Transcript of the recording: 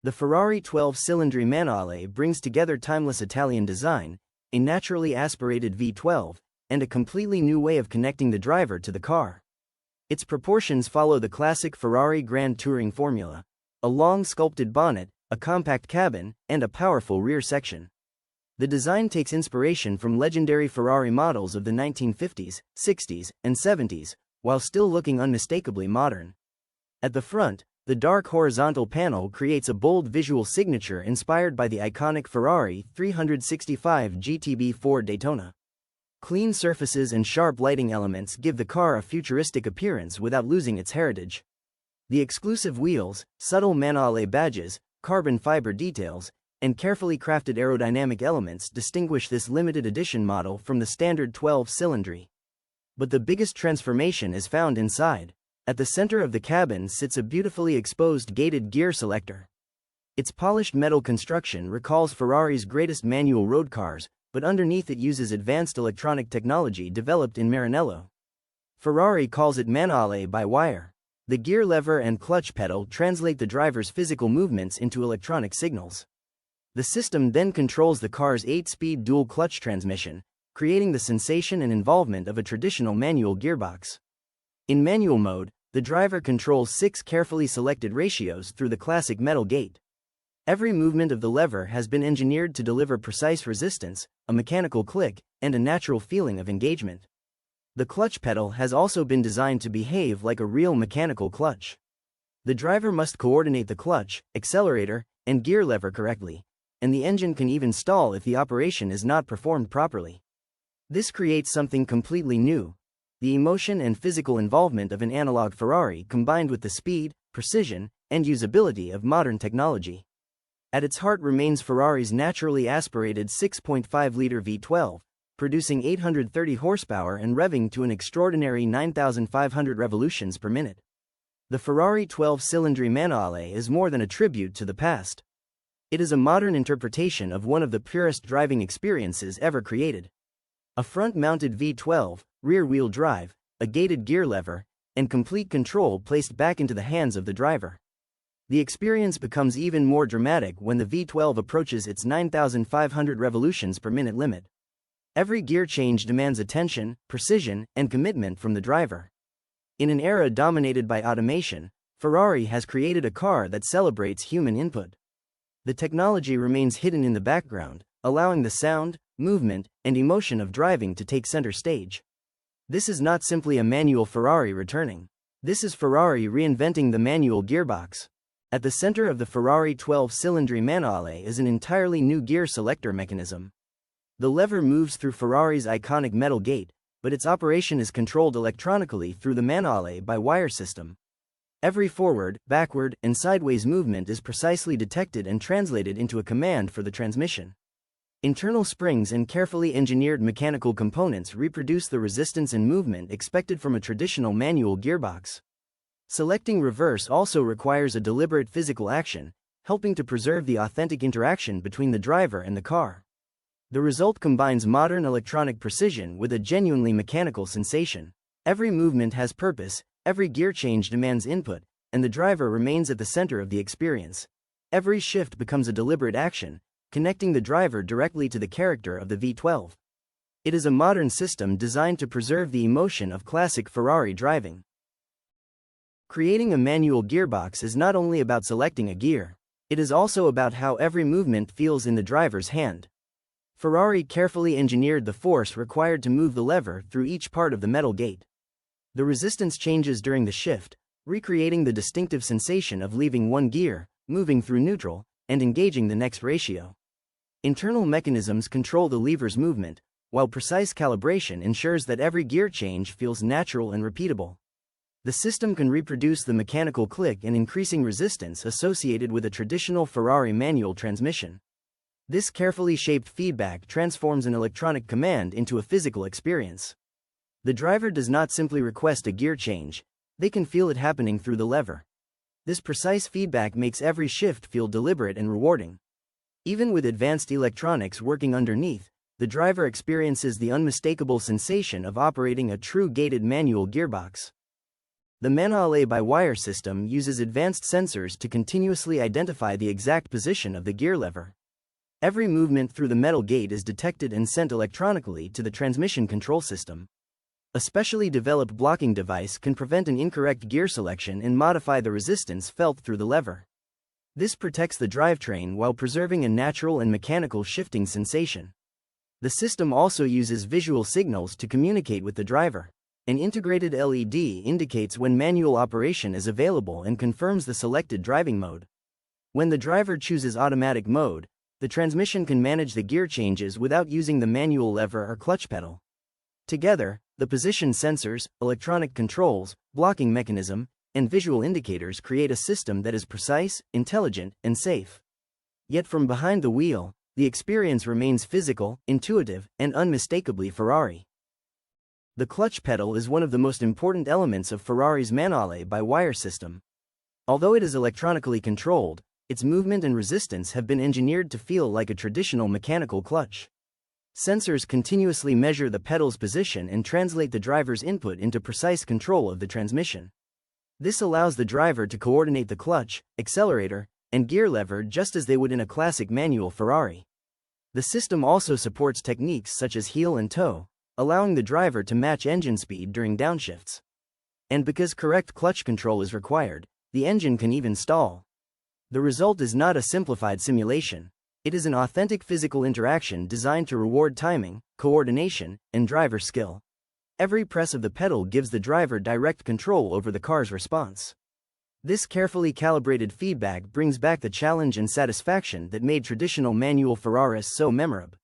The Ferrari 12Cilindri Manuale brings together timeless Italian design, a naturally aspirated V12, and a completely new way of connecting the driver to the car. Its proportions follow the classic Ferrari Grand Touring formula: a long sculpted bonnet, a compact cabin, and a powerful rear section. The design takes inspiration from legendary Ferrari models of the 1950s, 60s, and 70s, while still looking unmistakably modern. At the front, the dark horizontal panel creates a bold visual signature inspired by the iconic Ferrari 365 GTB4 Daytona. Clean surfaces and sharp lighting elements give the car a futuristic appearance without losing its heritage. The exclusive wheels, subtle Manuale badges, carbon fiber details, and carefully crafted aerodynamic elements distinguish this limited edition model from the standard 12-Cilindri. But the biggest transformation is found inside. At the center of the cabin sits a beautifully exposed gated gear selector. Its polished metal construction recalls Ferrari's greatest manual road cars, but underneath it uses advanced electronic technology developed in Maranello. Ferrari calls it Manuale by wire. The gear lever and clutch pedal translate the driver's physical movements into electronic signals. The system then controls the car's 8-speed dual-clutch transmission, creating the sensation and involvement of a traditional manual gearbox. In manual mode, the driver controls 6 carefully selected ratios through the classic metal gate. Every movement of the lever has been engineered to deliver precise resistance, a mechanical click, and a natural feeling of engagement. The clutch pedal has also been designed to behave like a real mechanical clutch. The driver must coordinate the clutch, accelerator, and gear lever correctly, and the engine can even stall if the operation is not performed properly. This creates something completely new: the emotion and physical involvement of an analog Ferrari combined with the speed, precision, and usability of modern technology. At its heart remains Ferrari's naturally aspirated 6.5-liter V12, producing 830 horsepower and revving to an extraordinary 9,500 revolutions per minute. The Ferrari 12-Cilindri Manuale is more than a tribute to the past. It is a modern interpretation of one of the purest driving experiences ever created. A front-mounted V12, rear-wheel drive, a gated gear lever, and complete control placed back into the hands of the driver. The experience becomes even more dramatic when the V12 approaches its 9,500 revolutions per minute limit. Every gear change demands attention, precision, and commitment from the driver. In an era dominated by automation, Ferrari has created a car that celebrates human input. The technology remains hidden in the background, allowing the sound, movement, and emotion of driving to take center stage. This is not simply a manual Ferrari returning. This is Ferrari reinventing the manual gearbox. At the center of the Ferrari 12-Cilindri Manuale is an entirely new gear selector mechanism. The lever moves through Ferrari's iconic metal gate, but its operation is controlled electronically through the Manuale by wire system. Every forward, backward, and sideways movement is precisely detected and translated into a command for the transmission. Internal springs and carefully engineered mechanical components reproduce the resistance and movement expected from a traditional manual gearbox. Selecting reverse also requires a deliberate physical action, helping to preserve the authentic interaction between the driver and the car. The result combines modern electronic precision with a genuinely mechanical sensation. Every movement has purpose, every gear change demands input, and the driver remains at the center of the experience. Every shift becomes a deliberate action, connecting the driver directly to the character of the V12. It is a modern system designed to preserve the emotion of classic Ferrari driving. Creating a manual gearbox is not only about selecting a gear, it is also about how every movement feels in the driver's hand. Ferrari carefully engineered the force required to move the lever through each part of the metal gate. The resistance changes during the shift, recreating the distinctive sensation of leaving one gear, moving through neutral, and engaging the next ratio. Internal mechanisms control the lever's movement, while precise calibration ensures that every gear change feels natural and repeatable. The system can reproduce the mechanical click and increasing resistance associated with a traditional Ferrari manual transmission. This carefully shaped feedback transforms an electronic command into a physical experience. The driver does not simply request a gear change, they can feel it happening through the lever. This precise feedback makes every shift feel deliberate and rewarding. Even with advanced electronics working underneath, the driver experiences the unmistakable sensation of operating a true gated manual gearbox. The manuale-by-wire system uses advanced sensors to continuously identify the exact position of the gear lever. Every movement through the metal gate is detected and sent electronically to the transmission control system. A specially developed blocking device can prevent an incorrect gear selection and modify the resistance felt through the lever. This protects the drivetrain while preserving a natural and mechanical shifting sensation. The system also uses visual signals to communicate with the driver. An integrated LED indicates when manual operation is available and confirms the selected driving mode. When the driver chooses automatic mode, the transmission can manage the gear changes without using the manual lever or clutch pedal. Together, the position sensors, electronic controls, blocking mechanism, and visual indicators create a system that is precise, intelligent, and safe. Yet from behind the wheel, the experience remains physical, intuitive, and unmistakably Ferrari. The clutch pedal is one of the most important elements of Ferrari's manuale-by-wire system. Although it is electronically controlled, its movement and resistance have been engineered to feel like a traditional mechanical clutch. Sensors continuously measure the pedal's position and translate the driver's input into precise control of the transmission. This allows the driver to coordinate the clutch, accelerator, and gear lever just as they would in a classic manual Ferrari. The system also supports techniques such as heel and toe, allowing the driver to match engine speed during downshifts. And because correct clutch control is required, the engine can even stall. The result is not a simplified simulation. It is an authentic physical interaction designed to reward timing, coordination, and driver skill. Every press of the pedal gives the driver direct control over the car's response. This carefully calibrated feedback brings back the challenge and satisfaction that made traditional manual Ferraris so memorable.